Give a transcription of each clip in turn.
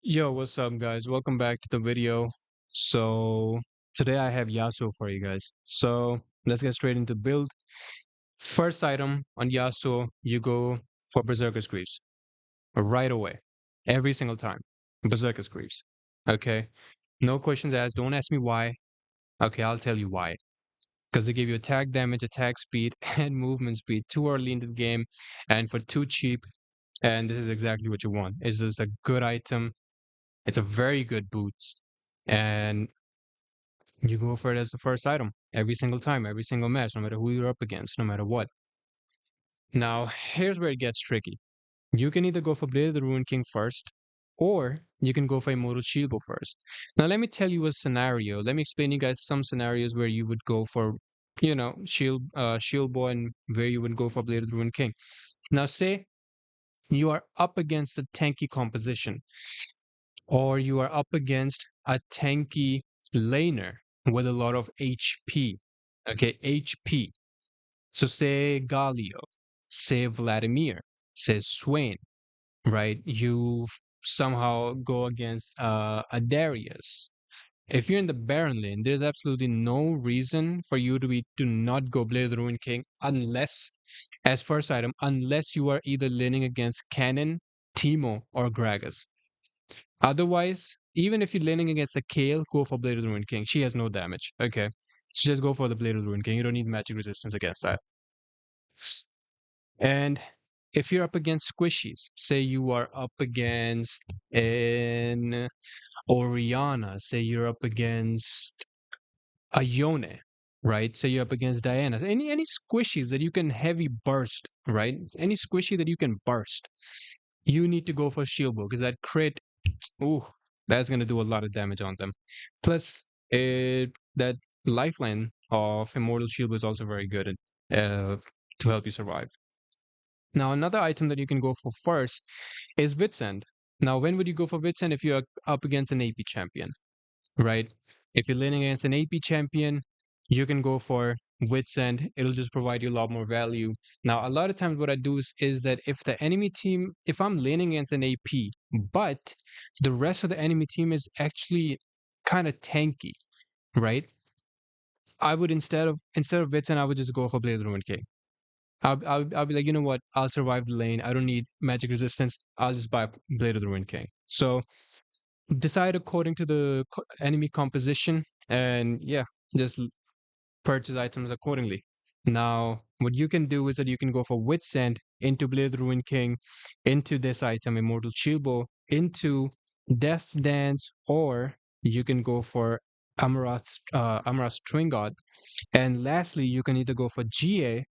Yo, what's up, guys? Welcome back to the video. So, today I have Yasuo for you guys. So, let's get straight into build. First item on Yasuo, you go for Berserker's Greaves right away, every single time. Berserker's Greaves. Okay, no questions asked. Don't ask me why. Okay, I'll tell you why. Because they give you attack damage, attack speed, and movement speed too early into the game, and for too cheap. And this is exactly what you want. It's just a good item. It's a very good boost, and you go for it as the first item every single time, every single match, no matter who you're up against, no matter what. Now, here's where it gets tricky. You can either go for Blade of the Ruined King first, or you can go for Immortal Shieldbow first. Now, let me tell you a scenario. Let me explain you guys some scenarios where you would go for, Shieldbow, and where you would go for Blade of the Ruined King. Now, say you are up against a tanky composition, or you are up against a tanky laner with a lot of HP. Okay, HP. So say Galio, say Vladimir, say Swain, right? You somehow go against a Darius. If you're in the Baron lane, there's absolutely no reason for you to not go Blade of the Ruined King unless, as first item, unless you are either laning against Cannon, Teemo, or Gragas. Otherwise, even if you're laning against a Kale, go for Blade of the Ruined King. She has no damage. Okay. So just go for the Blade of the Ruined King. You don't need magic resistance against that. And if you're up against squishies, say you are up against an Oriana, say you're up against a Yone, right? Say you're up against Diana. Any squishies that you can heavy burst, right? Any squishy that you can burst, you need to go for Shield Bow because that crit. Ooh, that's gonna do a lot of damage on them. Plus, that lifeline of Immortal Shield is also very good to help you survive. Now, another item that you can go for first is Wits End. Now, when would you go for Wits End if you're up against an AP champion, right? If you're leaning against an AP champion, you can go for Wits End. It'll just provide you a lot more value. Now, a lot of times what I do is that if the enemy team, if I'm laning against an AP, but the rest of the enemy team is actually kind of tanky, right? I would instead of Wits End, I would just go for Blade of the Ruined King. I'll be like, you know what? I'll survive the lane. I don't need magic resistance. I'll just buy Blade of the Ruined King. So decide according to the enemy composition, and yeah, just purchase items accordingly. Now, what you can do is that you can go for Wits End into Blade of the Ruined King, into this item, Immortal Shieldbow, into Death's Dance, or you can go for Amarath's Twin God. And lastly, you can either go for GA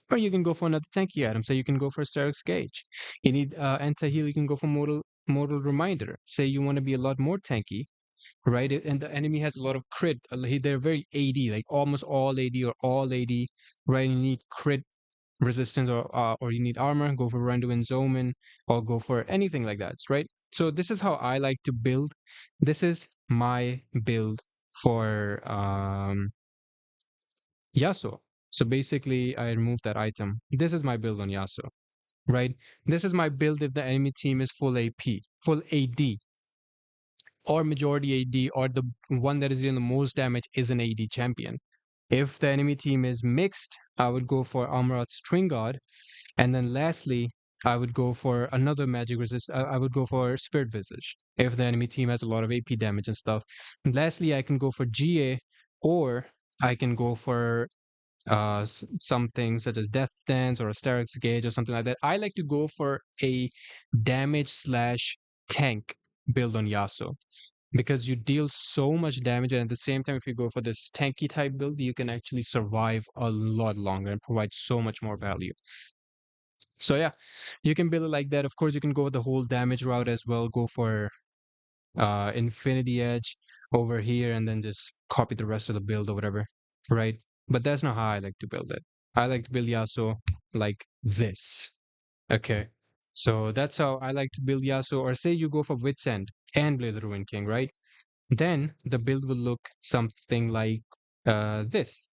or you can go for another tanky item. Say you can go for Starrick's Gauge. You need anti-heal, you can go for Mortal Reminder. Say you want to be a lot more tanky, right? And the enemy has a lot of crit. They're very AD, like almost all AD or all AD, right? You need crit resistance or you need armor, go for Randuin's Omen or go for anything like that, right? So this is how I like to build. This is my build for Yasuo. So basically, I removed that item. This is my build on Yasuo, right? This is my build if the enemy team is full AP, full AD, or majority AD, or the one that is dealing the most damage is an AD champion. If the enemy team is mixed, I would go for Amurath's String God. And then lastly, I would go for another magic resist. I would go for Spirit Visage if the enemy team has a lot of AP damage and stuff. And lastly, I can go for GA, or I can go for something such as Death Dance or a Starrick's Gauge or something like that. I like to go for a damage slash tank build on Yasuo because you deal so much damage, and at the same time, if you go for this tanky type build, you can actually survive a lot longer and provide so much more value. So yeah, you can build it like that. Of course, you can go with the whole damage route as well. Go for Infinity Edge over here and then just copy the rest of the build or whatever, right? But that's not how I like to build it. I like to build Yasuo like this. Okay. So that's how I like to build Yasuo. Or say you go for Wits End and Blade of the Ruined King, right? Then the build will look something like this.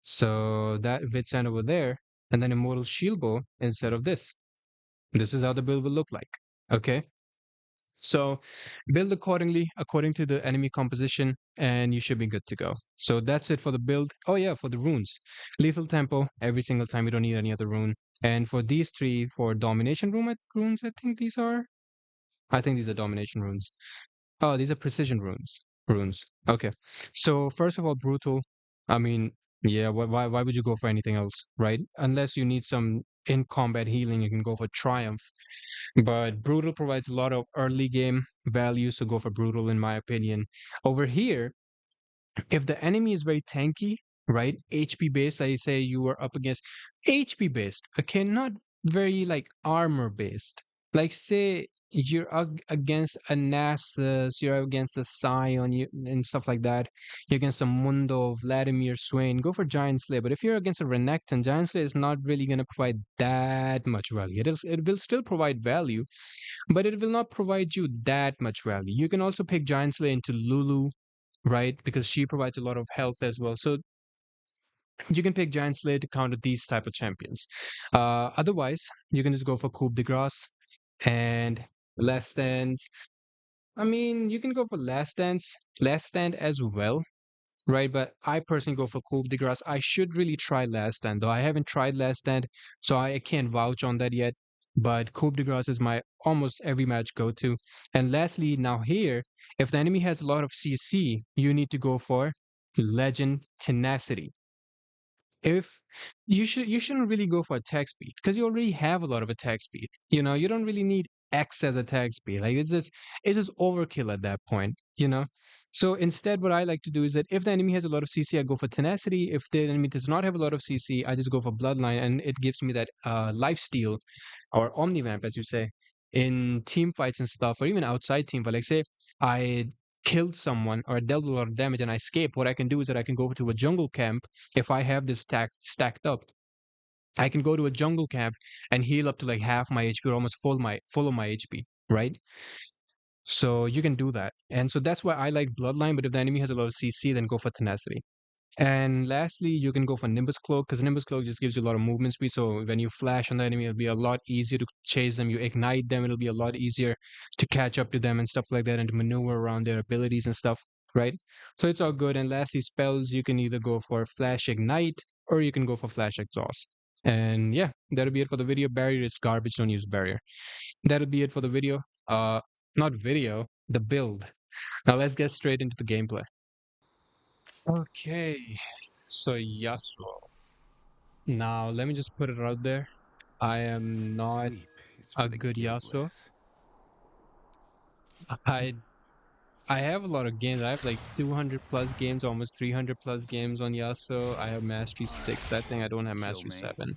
So that Wits End over there, and then Immortal Shieldbow instead of this. This is how the build will look like. Okay. So build accordingly, according to the enemy composition, and you should be good to go. So that's it for the build. Oh yeah, for the runes. Lethal tempo every single time. You don't need any other rune. And for these three, for domination runes, I think these are. I think these are domination runes. Oh, these are precision runes. Runes. Okay. So first of all, brutal. I mean, yeah. Why would you go for anything else, right? Unless you need some in combat healing, you can go for triumph. But brutal provides a lot of early game value, so go for brutal in my opinion. Over here, if the enemy is very tanky, right? HP based, I say you are up against HP based, okay, not very like armor based. Like say you're against a Nasus, you're against a Scion and stuff like that. You're against a Mundo, Vladimir, Swain. Go for Giant Slayer. But if you're against a Renekton, Giant Slayer is not really going to provide that much value. It will still provide value, but it will not provide you that much value. You can also pick Giant Slayer into Lulu, right? Because she provides a lot of health as well. So you can pick Giant Slayer to counter these type of champions. Otherwise, you can just go for Coup de Grace and Last Stand. I mean, you can go for Last Stand as well, right? But I personally go for Coup de Grace. I should really try Last Stand, though I haven't tried Last Stand, so I can't vouch on that yet. But Coup de Grace is my almost every match go to. And lastly, now here, if the enemy has a lot of CC, you need to go for Legend Tenacity. If you shouldn't really go for attack speed because you already have a lot of attack speed. You know, you don't really need X as attack speed. Like it's just overkill at that point, you know. So instead, what I like to do is that if the enemy has a lot of CC, I go for tenacity. If the enemy does not have a lot of CC, I just go for bloodline, and it gives me that life steal or omnivamp, as you say, in team fights and stuff, or even outside team fight. Like say I killed someone or dealt a lot of damage and I escape. What I can do is that I can go to a jungle camp if I have this stacked up. I can go to a jungle camp and heal up to like half my HP or almost full of my HP, right? So you can do that. And so that's why I like Bloodline, but if the enemy has a lot of CC, then go for Tenacity. And lastly, you can go for Nimbus Cloak because Nimbus Cloak just gives you a lot of movement speed. So when you flash on the enemy, it'll be a lot easier to chase them. You ignite them, it'll be a lot easier to catch up to them and stuff like that and to maneuver around their abilities and stuff, right? So it's all good. And lastly, spells, you can either go for Flash Ignite or you can go for Flash Exhaust. And yeah, that'll be it for the video. Barrier is garbage, don't use barrier. That'll be it for the video. Not video, the build. Now let's get straight into the gameplay. Okay, so Yasuo. Now, let me just put it out there. I am not Sleep is a for the good Yasuo. guiltless. I I have a lot of games. I have like 200 plus games, almost 300 plus games on Yasuo. I have mastery 6. I think I don't have Kill mastery me. 7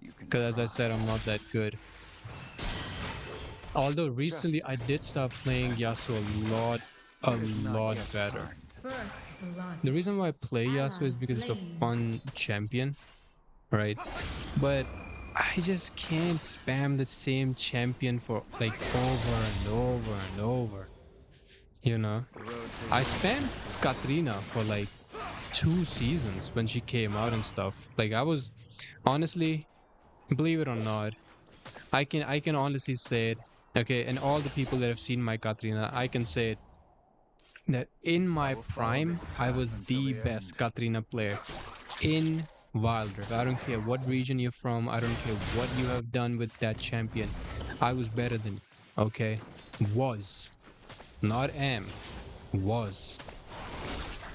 You can because as I try. said, I'm not that good. Although recently I Justice. did start playing Yasuo a It is not lot yet better. time to First blood. The reason why I play Yasuo Ally is because it's a slain. fun champion, right? But I just can't spam the same champion for like over and over and over. You know, rotate. I spammed Katrina for like 2 seasons when she came out and stuff. Like I was honestly, believe it or not, I can honestly say it. Okay, and all the people that have seen my Katrina, I can say it that in I my will follow prime, this I path was until the the best end. Katrina player in Wild Rift. I don't care what region you're from. I don't care what you have done with that champion. I was better than you. Okay, was not am was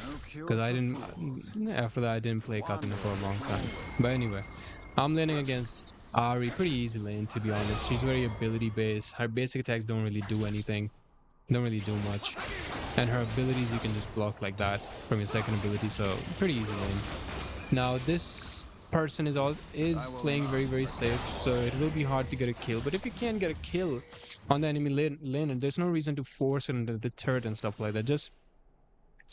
No cure because I for didn't. fools. After that, I didn't play Katrina for a long time. Always But anyway, lost. I'm laning against Ari pretty easy lane to be honest. She's very ability based. Her basic attacks don't really do anything. Don't really do much. And her abilities you can just block like that from your second ability, so pretty easy lane. Now this person is I will playing not very safe, so it will be hard to get a kill. But if you can get a kill on the enemy lane, and there's no reason to force it into the turret and stuff like that. Just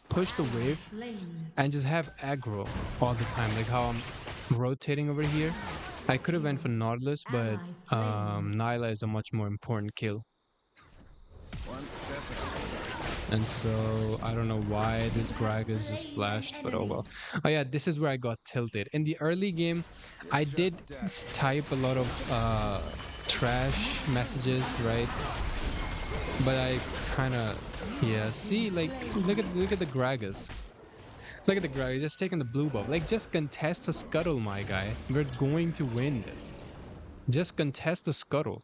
push the Ally wave slain. and just have aggro all the time, like how I'm rotating over here. I could have went for Nautilus, but Ally slain. Nyla is a much more important kill. one step at a time. And so I don't know why this Gragas just Slain an flashed, but oh enemy. well. Oh yeah, this is where I got tilted. In the early game, It's I just did death. type a lot of trash messages, right? But I kind of, yeah. See, like, look at the Gragas. Look at the Gragas just taking the blue buff. Like, just contest the scuttle, my guy. We're going to win this. Just contest the scuttle.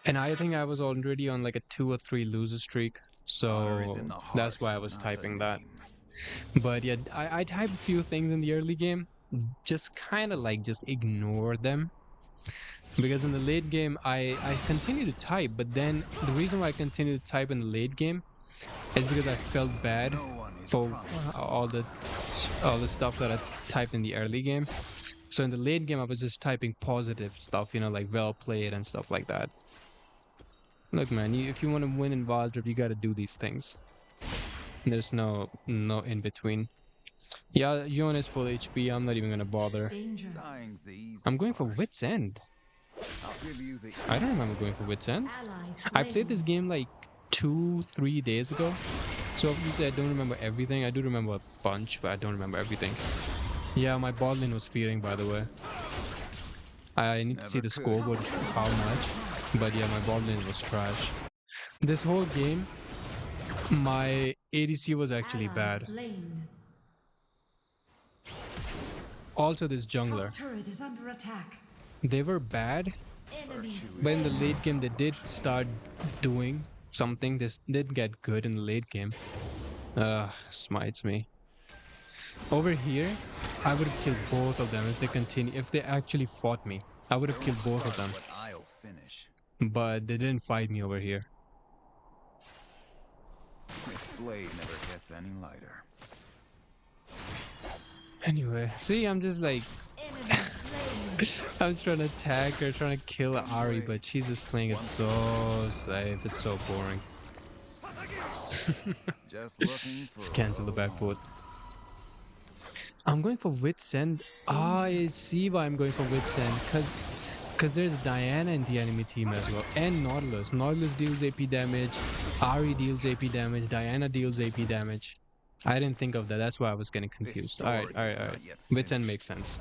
And I think I was already on like a 2 or 3 loser streak, Honor is so in the that's heart, why I was not the typing that. name. But yeah, I typed a few things in the early game, just kind of like just ignore them. Because in the late game, I continue to type, but then the reason why I continue to type in the late game is because I felt bad No one is for promised. all the stuff that I typed in the early game. So in the late game, I was just typing positive stuff, you know, like well played and stuff like that. Look, man, if you want to win in Wild Rift, you got to do these things. There's no in between. Yeah, Yon is full HP. I'm not even gonna bother. Danger. Dying's the easy I'm going for part. Wit's End. I'll give you the I don't remember going for Wit's End. Allies I played this slain. game like 2-3 days ago. So obviously I don't remember everything. I do remember a bunch, but I don't remember everything. Yeah, my bot lane was feeding, by the way. I need to see Never the could. scoreboard how much. But yeah, my bot lane was trash. This whole game, my ADC was actually Ally bad. slain. Also, this jungler. Top turret is under attack. They were bad, Enemy but in the slain. late game, they did start doing something. This did get good in the late game. Smites me. Over here, I would have killed both of them if they continue. If they actually fought me, I would have killed both of them. What I'll finish. But they didn't fight me over here. This blade never gets any lighter. Anyway, see, I'm just like, Enemy slain. I'm trying to attack her, trying to kill Ari, but she's just playing it so safe. It's so boring. Just looking for Let's a cancel the road backport. home. I'm going for Wit's End. I see why I'm going for Wit's End, because there's Diana in the enemy team as well, and Nautilus. Nautilus deals AP damage, Ari deals AP damage, Diana deals AP damage. I didn't think of that. That's why I was getting confused. All right. story is not yet Wit's End finished. makes sense.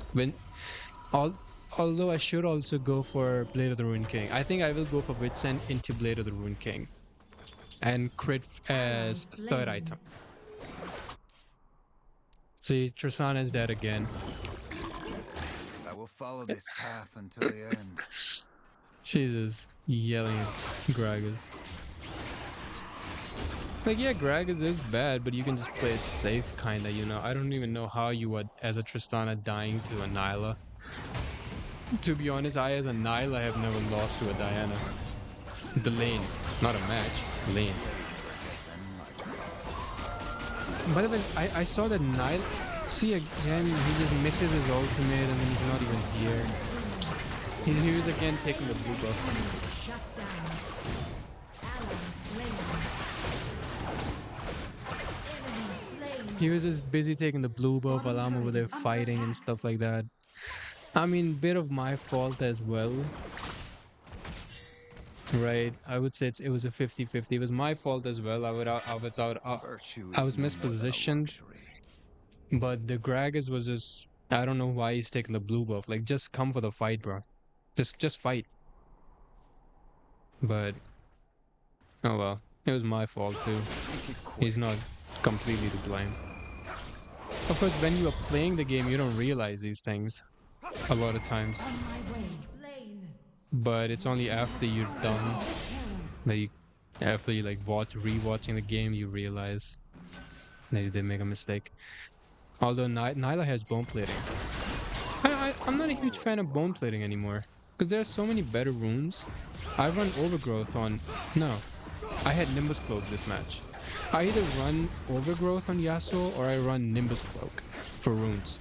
Although I should also go for Blade of the Ruined King. I think I will go for Wit's End into Blade of the Ruined King, and crit as third item. See, Tristana is dead again. I will follow this path until the end. She's just yelling at Gragas. Like, yeah, Gragas is bad, but you can just play it safe, kinda, you know. I don't even know how you would, as a Tristana, dying to a Nyla. To be honest, I, as a Nyla, have never lost to a Diana. The lane, not a match, lane. By the way, I saw that Nyla. See, again, he just misses his ultimate and then he's not even here. He was again taking the blue buff. Shut down. Ally slain. Enemy slain. He was just busy taking the blue buff while I'm over there fighting and stuff like that. I mean, bit of my fault as well. Right, I would say it was a 50-50. It was my fault as well. I was Virtue I is was no more than a mispositioned. luxury. But the Gragas was just, I don't know why he's taking the blue buff. Like, just come for the fight, bro. Just fight. But oh well, it was my fault too. Make it quick. He's not completely to blame. Of course, when you are playing the game, you don't realize these things a lot of times. On my way. Slain. But it's only after you're done Killed. that after you like rewatching the game, you realize that you did make a mistake. Although Nyla has bone plating. I'm not a huge fan of bone plating anymore because there are so many better runes. I run Overgrowth on. No, I had Nimbus Cloak this match. I either run Overgrowth on Yasuo or I run Nimbus Cloak for runes.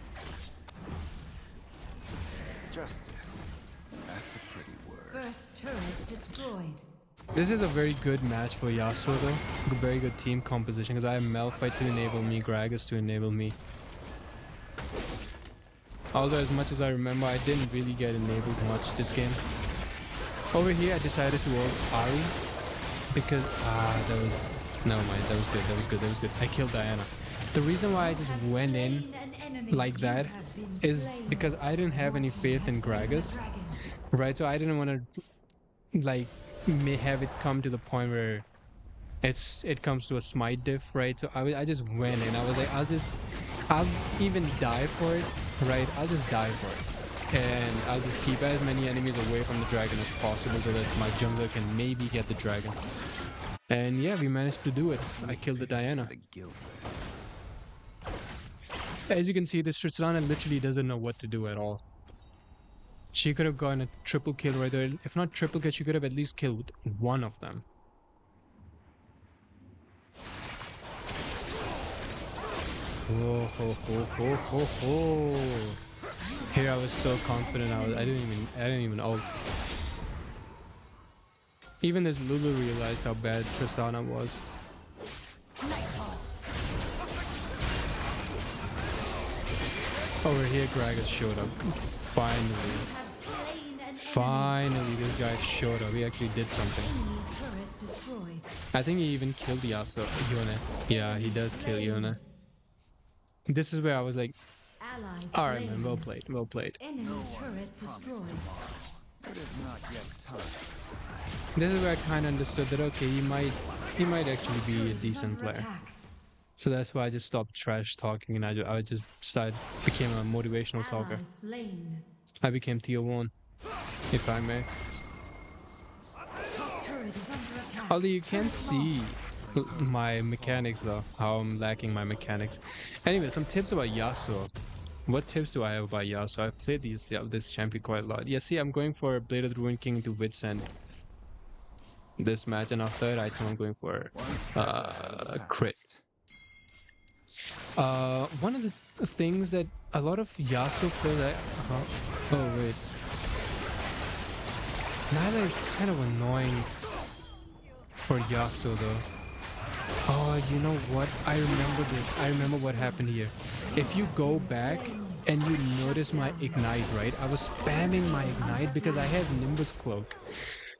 Justice. That's a pretty word. First turret destroyed. This is a very good match for Yasuo though. Very good team composition because I have Malphite to enable me, Gragas to enable me. Although as much as I remember, I didn't really get enabled much this game. Over here I decided to ult Ari because that was, never mind, that was good. I killed Diana. The reason why I just went in Slain an enemy. like that You have been is slain. because I didn't have any faith in Slain the Gragas. dragon. Right, so I didn't want to like may have it come to the point where it comes to a smite diff, right? So I just went and I was like, I'll even die for it, right? I'll just die for it. And I'll just keep as many enemies away from the dragon as possible so that my jungler can maybe get the dragon. And yeah, we managed to do it. I killed the Diana. The guiltless. As you can see, this Tristana literally doesn't know what to do at all. She could have gotten a triple kill right there. If not triple kill, she could have at least killed one of them. Oh, ho, ho, ho, ho, ho. Here I was so confident. I didn't even ult. Even this Lulu realized how bad Tristana was. Over here, Gragas showed up. Finally, this guy showed up. He actually did something. I think he even killed Yasuo. Yone. Yeah, he does kill Yone. This is where I was like, alright man, well played, well played. Enemy turret destroyed. It is not yet time. This is where I kind of understood that, okay, he might actually be a decent player. So that's why I just stopped trash talking and I just became a motivational talker. I became tier 1, if I may. Although you can't see my mechanics though, how I'm lacking my mechanics. Anyway, some tips about Yasuo. What tips do I have about Yasuo? I've played this champion quite a lot. Yeah, see, I'm going for Blade of the Ruined King to Wit's End this match, and our third item I'm going for crit. One of the things that a lot of Yasuo players oh wait. Nyla is kind of annoying for Yasuo though. Oh, you know what? I remember this. I remember what happened here. If you go back and you notice my ignite, right? I was spamming my ignite because I had Nimbus Cloak.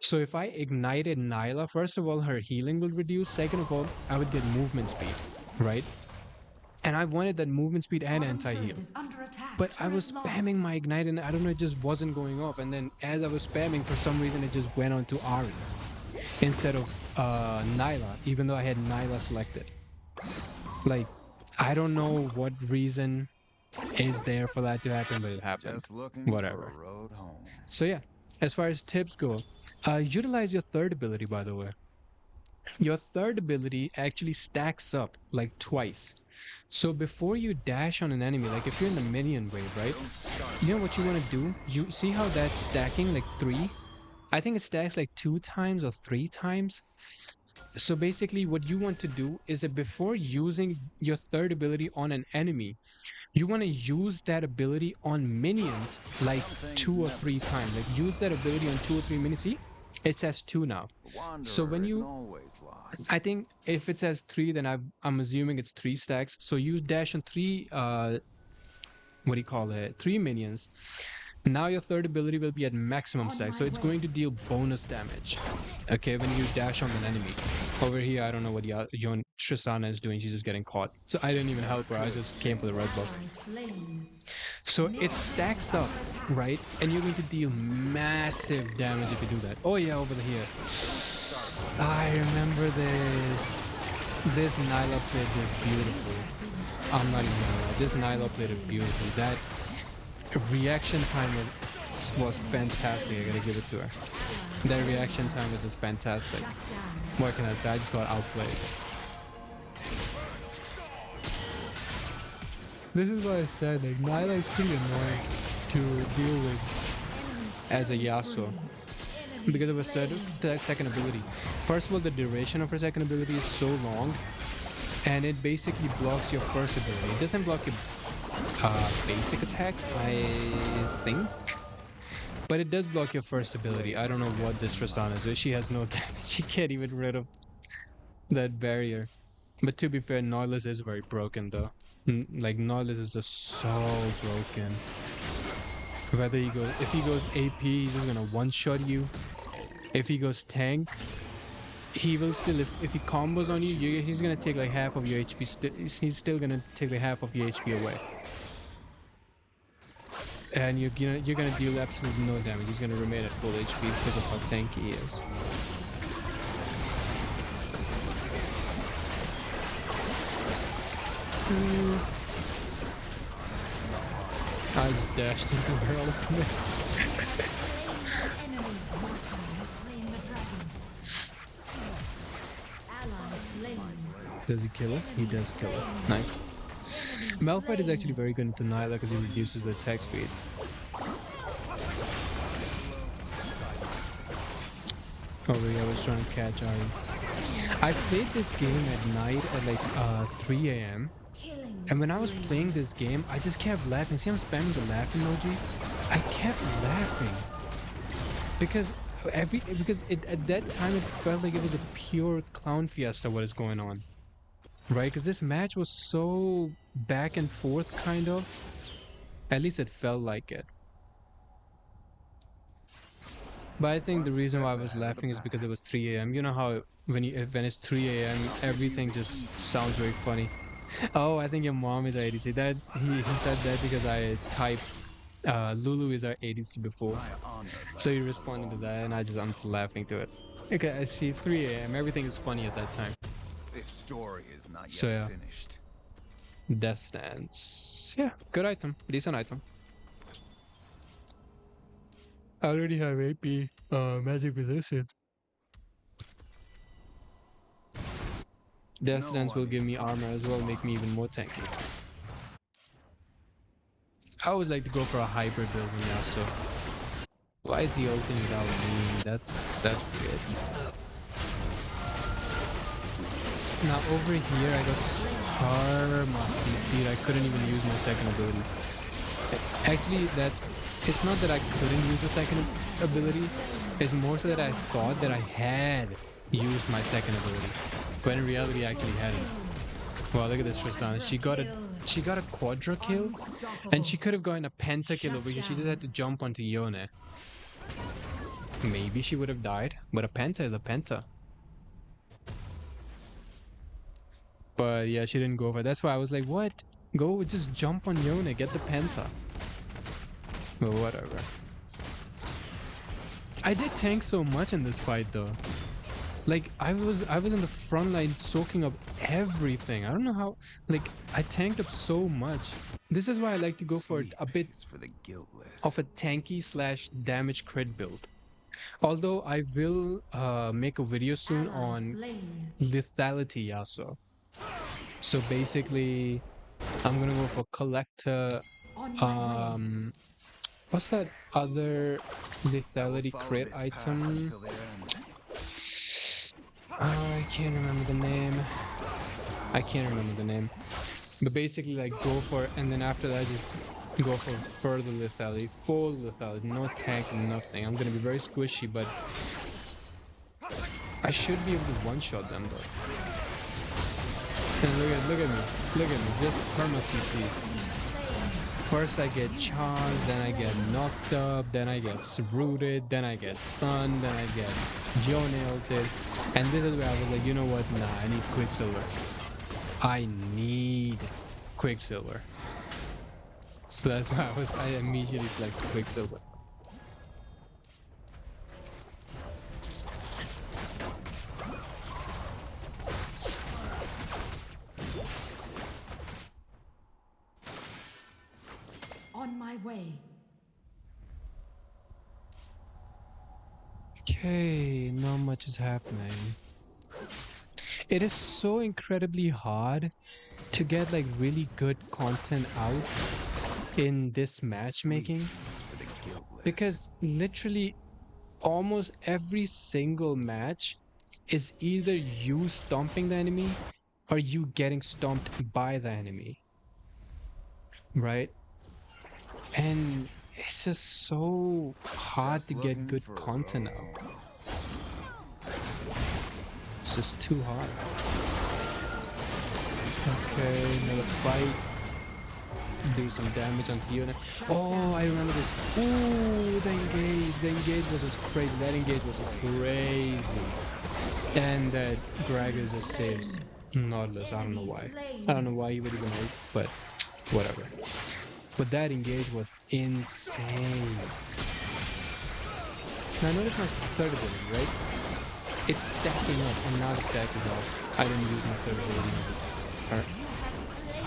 So if I ignited Nyla, first of all, her healing will reduce. Second of all, I would get movement speed, right? And I wanted that movement speed and anti-heal. But I was spamming my ignite and I don't know, it just wasn't going off. And then as I was spamming, for some reason, it just went on to Ari instead of Nyla, even though I had Nyla selected. Like, I don't know what reason is there for that to happen, but it happened. Just looking whatever. for a road home. So yeah, as far as tips go, utilize your third ability, by the way. Your third ability actually stacks up like twice. So before you dash on an enemy, like if you're in the minion wave, right? You know what you want to do? You see how that's stacking like 3? I think it stacks like 2 times or 3 times. So basically what you want to do is that before using your third ability on an enemy, you want to use that ability on minions like 2 or 3 times. Like use that ability on 2 or 3 minions. See? It says 2 now. So when you... I think if it says 3, then I'm assuming it's 3 stacks. So use dash on 3, 3 minions. Now your third ability will be at maximum stack, so it's going to deal bonus damage, okay, when you dash on an enemy. Over here, I don't know what Tristana is doing, she's just getting caught. So I didn't even help her, I just came for the red buff. So it stacks up, right? And you're going to deal massive damage if you do that. Oh yeah, over here. I remember this. This Nyla plate is beautiful. I'm not even gonna lie, this Nyla plate is beautiful. That reaction time was fantastic. I gotta give it to her. That reaction time was just fantastic. What can I say? I just got outplayed. This is what I said. Like Nyla is pretty annoying to deal with as a Yasuo because of her second ability. First of all, the duration of her second ability is so long, and it basically blocks your first ability. It doesn't block your basic attacks, I think, but it does block your first ability. I don't know what this Tristana is. She has no damage. She can't even rid of that barrier. But to be fair, Nautilus is very broken though. Like Nautilus is just so broken. Whether if he goes AP, he's just gonna one-shot you. If he goes tank, he will still, if he combos on you, he's gonna take like half of your HP. He's still gonna take like half of your HP away. And you're gonna deal absolutely no damage. He's gonna remain at full HP because of how tanky he is. I just dashed into her ultimate. Enemy. Mortal has slain the dragon. Ally slain. Does he kill it? He does kill it. Nice. Malphite is actually very good into Nyla because he reduces the attack speed. Oh really, I was trying to catch Ari. I played this game at night at like 3 a.m. And when I was playing this game, I just kept laughing. See, I'm spamming the laugh emoji. I kept laughing because at that time it felt like it was a pure clown fiesta. What is going on, right? Because this match was so back and forth, kind of. At least it felt like it. But I think the reason why I was laughing is because it was 3 a.m. You know how when it's 3 a.m. everything just sounds very funny. Oh, I think your mom is our ADC. That he said that because I typed Lulu is our ADC before. So he responded to that and I'm just laughing to it. Okay, I see 3 a.m. Everything is funny at that time. This story is not yet So yeah. finished. Death Dance. Yeah, good item. Decent item. I already have AP magic resistance. Death Dance will give me armor as well, make me even more tanky. I always like to go for a hybrid build in Yasuo. Why is he ulting without me? That's weird. Now over here I got Karma CC'd. I couldn't even use my second ability. Actually, it's not that I couldn't use the second ability. It's more so that I thought that I had used my second ability, but in reality I actually hadn't. Wow, look at this Tristana. She got a quadra kill, and she could have gotten a penta kill over here. She just had to jump onto Yone. Maybe she would have died, but a penta is a penta. But yeah, she didn't go for it. That's why I was like, what? Go, just jump on Yone, get the penta. But whatever. I did tank so much in this fight though. Like I was in the front line soaking up everything. I don't know how, like I tanked up so much. This is why I like to go for a bit of a tanky / damage crit build. Although I will make a video soon on lethality Yasuo. So basically I'm gonna go for collector. What's that other lethality crit item? I can't remember the name. But basically like go for it, and then after that just go for further lethality, full lethality, no tank, nothing. I'm gonna be very squishy, but I should be able to one-shot them though. And look at me, just perma CC. First I get charged, then I get knocked up, then I get rooted, then I get stunned, then I get Yone ulted. And this is where I was like, you know what, nah, I need Quicksilver. I need Quicksilver. So that's why I immediately selected Quicksilver. On my way. Okay, not much is happening. It is so incredibly hard to get like really good content out in this matchmaking, because literally almost every single match is either you stomping the enemy or you getting stomped by the enemy, right? And it's just so hard to get good content out. It's just too hard. Okay, another fight. Do some damage on Fiona. Oh, I remember this. Ooh, the engage was just crazy. That engage was crazy. And that Gragas just saves Nautilus. I don't know why. I don't know why he would even ult, but whatever. But that engage was insane. Now notice my third ability, right? It's stacking up, and now the stack is off. I didn't use my third ability.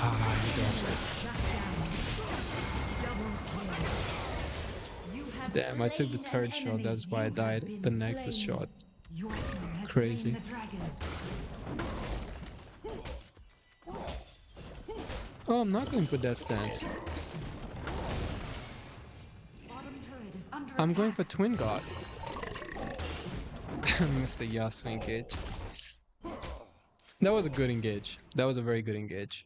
Ah, you dodged it. Shut down. Double kill. You have Damn, I took the slain an third shot. enemy. That's why I You have died. The been Nexus slain. shot. Your team has slain Crazy. the dragon. Oh, I'm not going for Death Stance. Bottom turret is under I'm attack. going for Twin God. Mr. Yasuo engage. That was a good engage. That was a very good engage.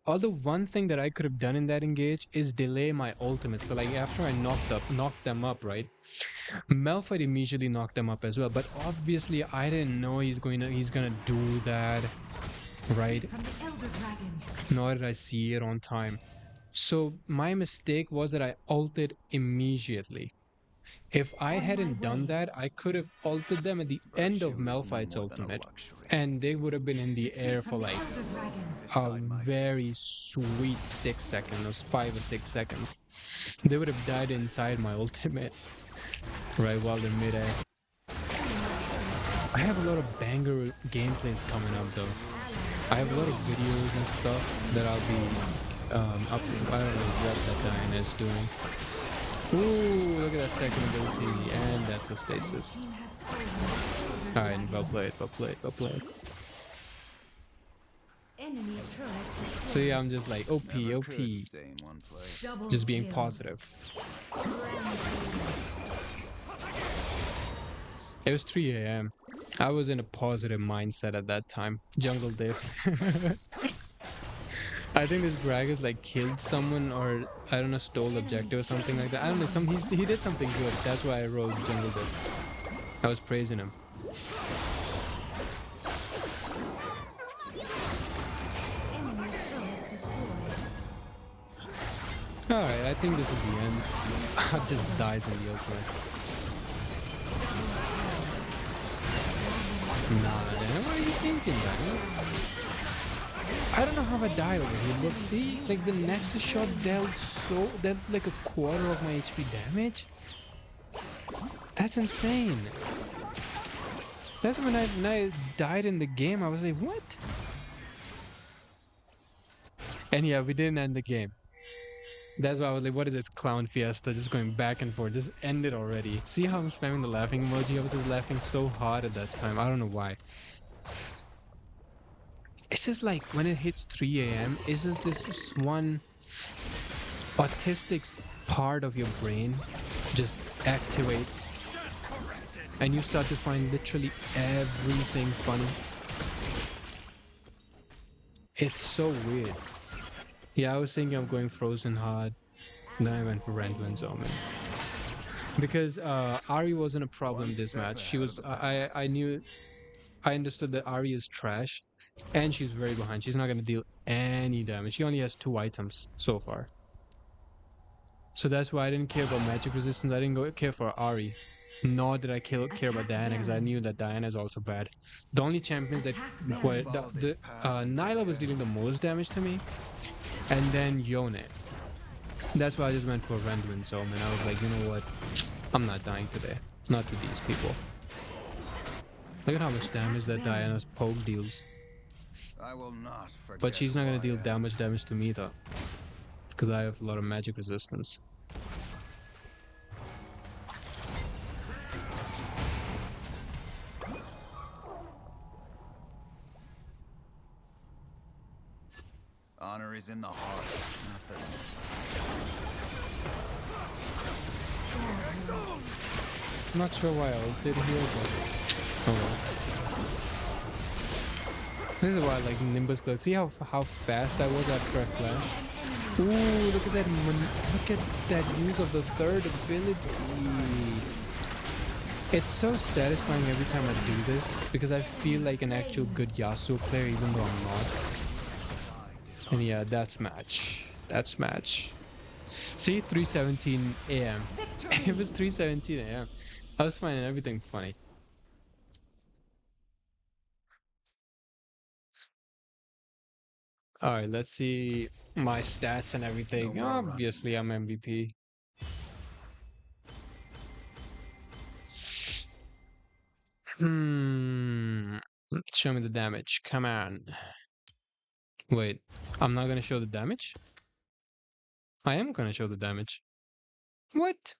Although one thing that I could have done in that engage is delay my ultimate. So like after I knocked them up, right? Malphite immediately knocked them up as well. But obviously I didn't know he's gonna do that, right? From the elder dragon. Nor did I see it on time. So my mistake was that I ulted immediately. If I On my hadn't done way. that, I could have ulted them at the end of Virtue is no Malphite's more than a ultimate, luxury. and they would have been in the air for From the like elder dragon. a Decide my very sweet 6 seconds, or 5 or 6 seconds. They would have died inside my ultimate, right, while they're midair. I have a lot of banger gameplays coming up though. I have a lot of videos and stuff that I'll be up. I don't know what that Diana is doing. Ooh, look at that second ability, and that's a stasis. Team has slain the elder Alright, dragon. well played, well played, well played. Enemy turret destroyed. So yeah, I'm just like OP, never OP, could stay in one place. Double just being kill. positive. Rampage. It was 3 a.m. I was in a positive mindset at that time. Jungle diff. I think this Gragas like killed someone, or I don't know, stole objective or something like that. I don't know. He did something good. That's why I rolled jungle diff. I was praising him. Enemy turret destroyed. All right, I think this is the end. I just dies in the open. Nah, Dan, what are you thinking, man? I don't know how I died over here. Look, see, like the Nexus shot dealt like a quarter of my HP damage. That's insane. That's when I died in the game. I was like, what? And yeah, we didn't end the game. That's why I was like, what is this clown fiesta? Just going back and forth. Just end it already. See how I'm spamming the laughing emoji? I was just laughing so hard at that time. I don't know why. It's just like when it hits 3 a.m., it's just this one autistic part of your brain just activates. And you start to find literally everything funny. It's so weird. Yeah, I was thinking of going Frozen Hard. Then I went for Rendlin's Omen. Because Ari wasn't a problem this match. She was I understood that Ari is trash. And she's very behind. She's not gonna deal any damage. She only has 2 items so far. So that's why I didn't care about magic resistance. I didn't care for Ari. Nor did I care about Diana, because I knew that Diana is also bad. The only champions that were Nyla was dealing the most damage to me, and then Yone. That's why I just went for Rendlin's Omen. I was like, you know what? I'm not dying today. Not with these people. Look at how much damage that Diana's poke deals. I will not forget. But she's not who gonna I deal am. damage to me though, because I have a lot of magic resistance. Honor is in the heart, not the neck. I'm not sure why I ulted here, but oh well. This is why I like Nimbus Cloak. See how fast I was after I flashed? Ooh, look at that! Look at that use of the third ability. It's so satisfying every time I do this because I feel like an actual good Yasuo player, even though I'm not. And yeah, that's match. That's match. See, 3:17 a.m. It was 3:17 a.m. I was finding everything funny. All right, let's see my stats and everything. No more running. Obviously, I'm MVP. Show me the damage. Come on. Wait, I'm not gonna show the damage? I am gonna show the damage. What?